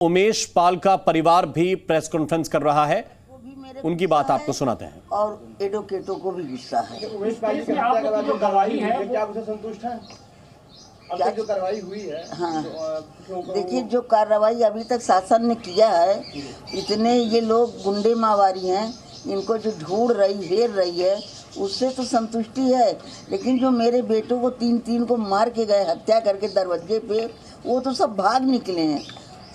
उमेश पाल का परिवार भी प्रेस कॉन्फ्रेंस कर रहा है, उनकी बात आपको सुनाते हैं। और एडवोकेटों को भी गुस्सा है। उमेश पाल की हत्या के बाद जो कार्रवाई है, क्या आपसे संतुष्ट है? अब तक जो कार्रवाई हुई है, हाँ, देखिए जो कार्रवाई अभी तक शासन ने किया है, इतने ये लोग गुंडे मावारी हैं, इनको जो ढूंढ रही हेर रही है उससे तो संतुष्टि है। लेकिन जो मेरे बेटों को तीन को मार के गए हत्या करके दरवाजे पे, वो तो सब भाग निकले हैं।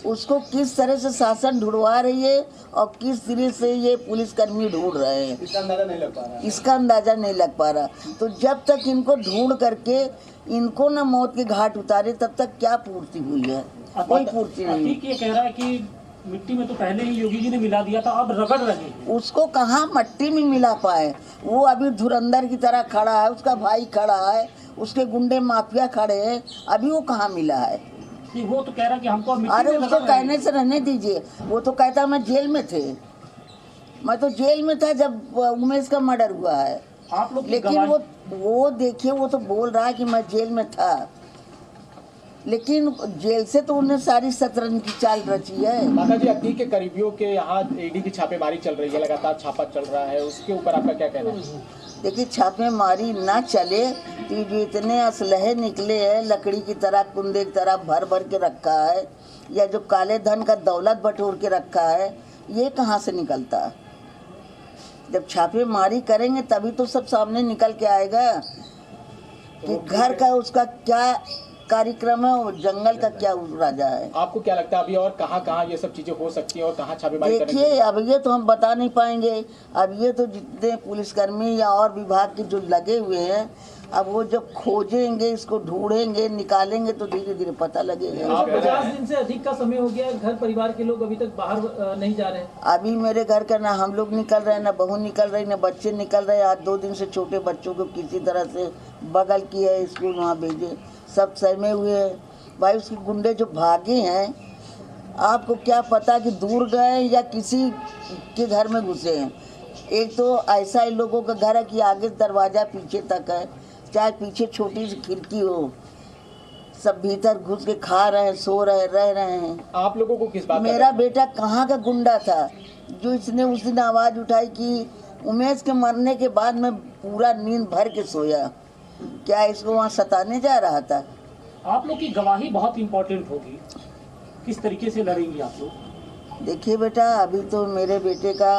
उसको किस तरह से शासन ढूंढवा रही है और किस तरह से ये पुलिसकर्मी ढूंढ रहे हैं, इसका अंदाजा नहीं लग पा रहा है। इसका अंदाजा नहीं लग पा रहा। तो जब तक इनको ढूंढ करके इनको न मौत के घाट उतारे तब तक क्या पूर्ति हुई है? कोई पूर्ति नहीं। ये कह रहा है कि मिट्टी में तो पहले ही योगी जी ने मिला दिया था, अब रगड़ रहे। उसको कहाँ मिट्टी में मिला पाए? वो अभी धुरंधर की तरह खड़ा है, उसका भाई खड़ा है, उसके गुंडे माफिया खड़े हैं, अभी वो कहाँ मिला है? वो तो कह रहा है कि हमको अरे उसको कहने से रहने दीजिए। वो तो कहता मैं जेल में थे, मैं तो जेल में था जब उमेश का मर्डर हुआ है। आप लोग लेकिन वो देखिए, वो तो बोल रहा है कि मैं जेल में था, लेकिन जेल से तो उन्हें सारी शतरंज की चाल रची है। माता जी, अतीक के करीबियों के यहाँ ईडी की छापेमारी चल रही है, लगातार छापा चल रहा है, उसके ऊपर आपका क्या कहना है? देखिए छापेमारी ना चले तो जो इतने असलहे निकले हैं लकड़ी की तरह, कुंदे की तरह भर भर के रखा है, या जो काले धन का दौलत बटोर के रखा है, ये कहाँ से निकलता? जब छापेमारी करेंगे तभी तो सब सामने निकल के आएगा कि घर का उसका क्या कार्यक्रम है और जंगल का क्या राजा है। आपको क्या लगता है अभी और कहाँ ये सब चीजें हो सकती हैं और कहाँ छापेमारी करेंगे? देखिए अब ये तो हम बता नहीं पाएंगे। अब ये तो जितने पुलिसकर्मी या और विभाग के जो लगे हुए हैं, अब वो जब खोजेंगे, इसको ढूंढेंगे, निकालेंगे तो धीरे धीरे पता लगेगा। 50 दिन से अधिक का समय हो गया, घर परिवार के लोग अभी तक बाहर नहीं जा रहे हैं। अभी मेरे घर का ना हम लोग निकल रहे हैं, ना बहू निकल रही, ना बच्चे निकल रहे। आज 2 दिन से छोटे बच्चों को किसी तरह से बगल किया है, स्कूल वहाँ भेजे, सब सहमे हुए हैं। भाई उसके गुंडे जो भागे हैं, आपको क्या पता कि दूर गए या किसी के घर में घुसे हैं। एक तो ऐसा इन लोगों का घर है कि आगे दरवाज़ा पीछे तक है, चाहे पीछे छोटी सी खिड़की हो, सब भीतर घुस के खा रहे हैं, सो रहे, रह रहे हैं। आप लोगों को किस बात? मेरा बेटा कहाँ का गुंडा था जो इसने उस दिन आवाज़ उठाई कि उमेश के मरने के बाद मैं पूरा नींद भर के सोया? क्या इसको वहाँ सताने जा रहा था? आप लोग की गवाही बहुत इम्पोर्टेंट होगी, किस तरीके से लड़ेंगी आप लोग? देखिए बेटा, अभी तो मेरे बेटे का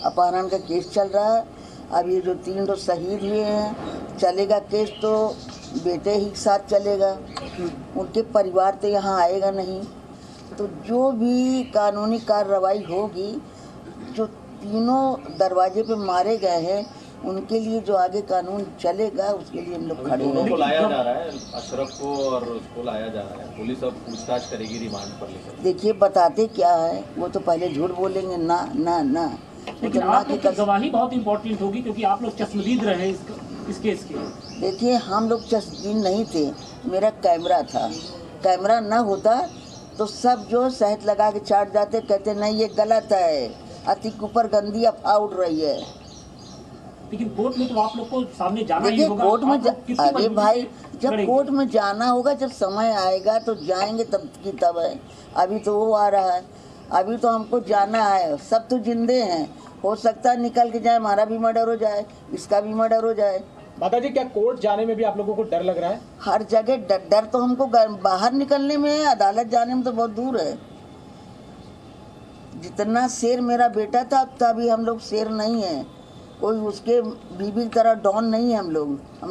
अपहरण का केस चल रहा है। अब ये जो 3 लोग शहीद हुए हैं, चलेगा केस तो बेटे ही साथ चलेगा, उनके परिवार तो यहाँ आएगा नहीं। तो जो भी कानूनी कार्रवाई होगी, जो तीनों दरवाजे पे मारे गए हैं उनके लिए जो आगे कानून चलेगा उसके लिए हम लोग खड़े हैं। दोनों को लाया जा रहा है, अशरफ को और उसको लाया जा रहा है, पुलिस अब पूछताछ करेगी रिमांड पर लेकर। देखिए बताते क्या है, वो तो पहले झूठ बोलेंगे ना ना ना। लेकिन आप लोग की गवाही बहुत इम्पोर्टेंट होगी क्योंकि आप लोग चश्मदीद रहे इस केस के। देखिए हम लोग चश्मदीद नहीं थे, मेरा कैमरा था। कैमरा ना होता तो सब जो शहद लगा के चाट जाते, कहते नहीं ये गलत है, अति ऊपर गंदी अफवाह उड़ रही है। लेकिन कोर्ट में तो आप लोग को सामने जाना ही होगा। कोर्ट में अरे भाई, जब कोर्ट में जाना होगा, जब समय आएगा तो जाएंगे, तब की तब है। अभी तो वो आ रहा है, अभी तो हमको जाना है। सब तो जिंदे हैं, हो सकता है निकल के जाए, हमारा भी मर्डर हो जाए, इसका भी मर्डर हो जाए। माता जी, क्या कोर्ट जाने में भी आप लोगों को डर लग रहा है? हर जगह डर तो हमको बाहर निकलने में है, अदालत जाने में तो बहुत दूर है। जितना शेर मेरा बेटा था, उतना भी हम लोग शेर नहीं है। कोई उसके बीबी की तरह डॉन नहीं है हम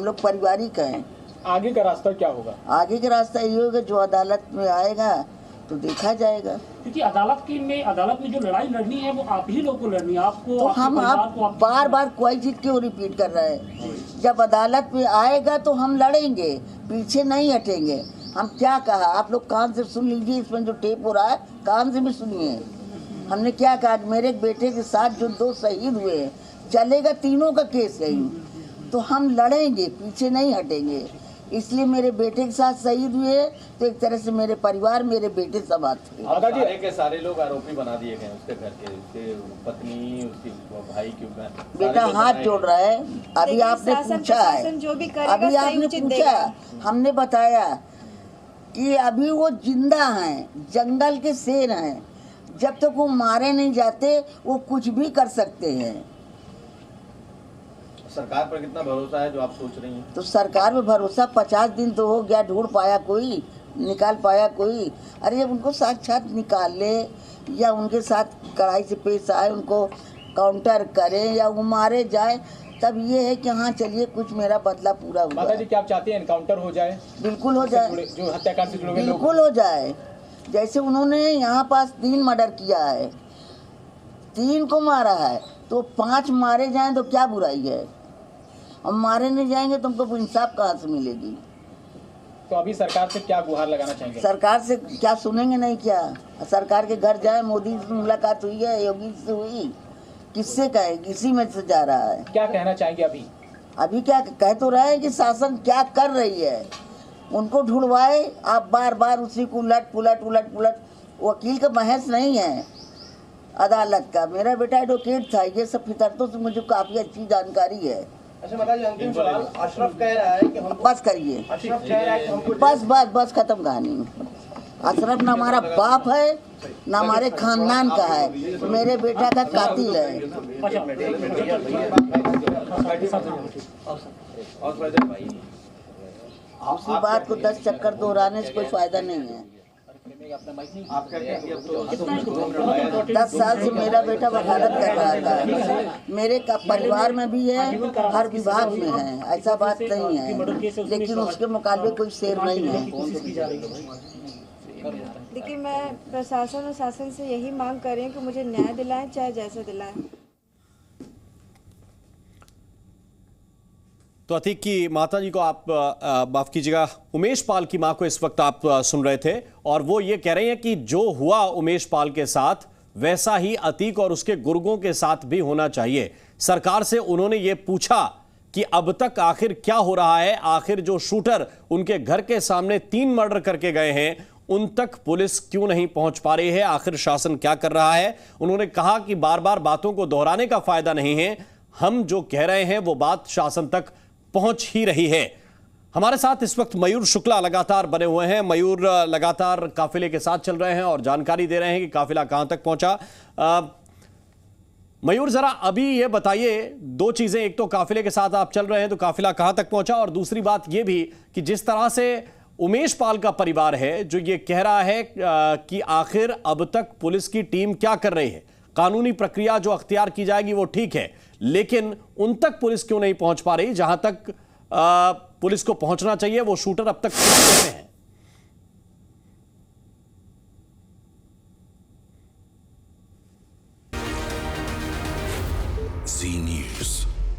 लोग पारिवारिक हैं। आगे का रास्ता क्या होगा? आगे का रास्ता ये होगा, जो अदालत में आएगा तो देखा जाएगा। क्योंकि अदालत में जो लड़ाई लड़नी है वो आप ही लोग को लड़नी है। आपको तो हम आप बार कोई चीज क्यों रिपीट कर रहे हैं? जब अदालत में आएगा तो हम लड़ेंगे, पीछे नहीं हटेंगे। हम क्या कहा, आप लोग कान से सुन लीजिए, इसमें जो टेप हो रहा है कान से भी सुनिए। हमने क्या कहा, मेरे बेटे के साथ जो 2 शहीद हुए, चलेगा तीनों का केस यही, तो हम लड़ेंगे, पीछे नहीं हटेंगे। इसलिए मेरे बेटे के साथ शहीद हुए तो एक तरह से मेरे परिवार, मेरे बेटे सब आते हैं। सारे के सारे लोग आरोपी बना दिए गए उसके घर के, उसके पत्नी, उसके भाई के। बेटा हाथ जोड़ रहा है। अभी आपने पूछा है, अभी आपने पूछा, हमने बताया कि अभी वो जिंदा हैं, जंगल के शेर हैं। जब तक वो मारे नहीं जाते वो कुछ भी कर सकते हैं। सरकार पर कितना भरोसा है जो आप सोच रही हैं? तो सरकार पे भरोसा 50 दिन तो हो गया, ढूंढ पाया कोई, निकाल पाया कोई? अरे जब उनको साक्षात निकाल ले या उनके साथ कड़ाई से पेश आए, उनको काउंटर करें या वो मारे जाए, तब ये है कि हाँ चलिए कुछ मेरा बदला पूरा हुआ। माता जी क्या आप चाहते हैं एनकाउंटर हो जाए? बिल्कुल हो जाए, जो हत्याकांड से जुड़े हुए लोग, बिल्कुल हो जाए। जैसे उन्होंने यहाँ पास 3 मर्डर किया है, 3 को मारा है, तो 5 मारे जाएं तो क्या बुराई है? और मारे नहीं जाएंगे तो हमको इंसाफ कहाँ से मिलेगी? तो अभी सरकार से क्या गुहार लगाना चाहेंगे? सरकार से क्या सुनेंगे? नहीं क्या सरकार के घर जाए, मोदी से मुलाकात हुई है, योगी से हुई, किससे कहे? इसी में से जा रहा है। क्या कहना चाहेंगे अभी? अभी क्या कह तो रहे हैं कि शासन क्या कर रही है, उनको ढूंढवाए। आप बार बार उसी को उलट पुलट उलट पुलट, वकील का बहस नहीं है अदालत का। मेरा बेटा एडवोकेट था, ये सब फितरतों से मुझे काफ़ी अच्छी जानकारी है। अच्छा माता जी, अंतिम सवाल। अशरफ कह रहा है कि हम बस करिए, अशरफ कह रहा है कि हमको बस बस बस खत्म कहानी। अशरफ ना हमारा बाप है ना हमारे खानदान का है, मेरे बेटा का कातिल है। उसी बात को 10 चक्कर दोहराने से कोई फायदा नहीं है। 10 साल से मेरा बेटा वकालत कर रहा था, मेरे का परिवार में भी है, हर विभाग में है, ऐसा बात नहीं है, लेकिन उसके मुकाबले कोई शेर नहीं है। देखिए, मैं प्रशासन और शासन से यही मांग कर रही हूँ कि मुझे न्याय दिलाएं, चाहे जैसे दिलाएं। तो अतीक की माता जी को आप माफ कीजिएगा, उमेश पाल की मां को इस वक्त आप सुन रहे थे, और वो ये कह रही हैं कि जो हुआ उमेश पाल के साथ वैसा ही अतीक और उसके गुर्गों के साथ भी होना चाहिए। सरकार से उन्होंने ये पूछा कि अब तक आखिर क्या हो रहा है, आखिर जो शूटर उनके घर के सामने 3 मर्डर करके गए हैं उन तक पुलिस क्यों नहीं पहुंच पा रही है, आखिर शासन क्या कर रहा है। उन्होंने कहा कि बार बार बातों को दोहराने का फायदा नहीं है, हम जो कह रहे हैं वो बात शासन तक पहुंच ही रही है। हमारे साथ इस वक्त मयूर शुक्ला लगातार बने हुए हैं। मयूर लगातार काफिले के साथ चल रहे हैं और जानकारी दे रहे हैं कि काफिला कहां तक पहुंचा। मयूर, जरा अभी ये बताइए 2 चीजें, एक तो काफिले के साथ आप चल रहे हैं तो काफिला कहां तक पहुंचा, और दूसरी बात यह भी कि जिस तरह से उमेश पाल का परिवार है जो ये कह रहा है कि आखिर अब तक पुलिस की टीम क्या कर रही है, कानूनी प्रक्रिया जो अख्तियार की जाएगी वो ठीक है, लेकिन उन तक पुलिस क्यों नहीं पहुंच पा रही जहां तक पुलिस को पहुंचना चाहिए, वो शूटर अब तक कैसे हैं? Zee News.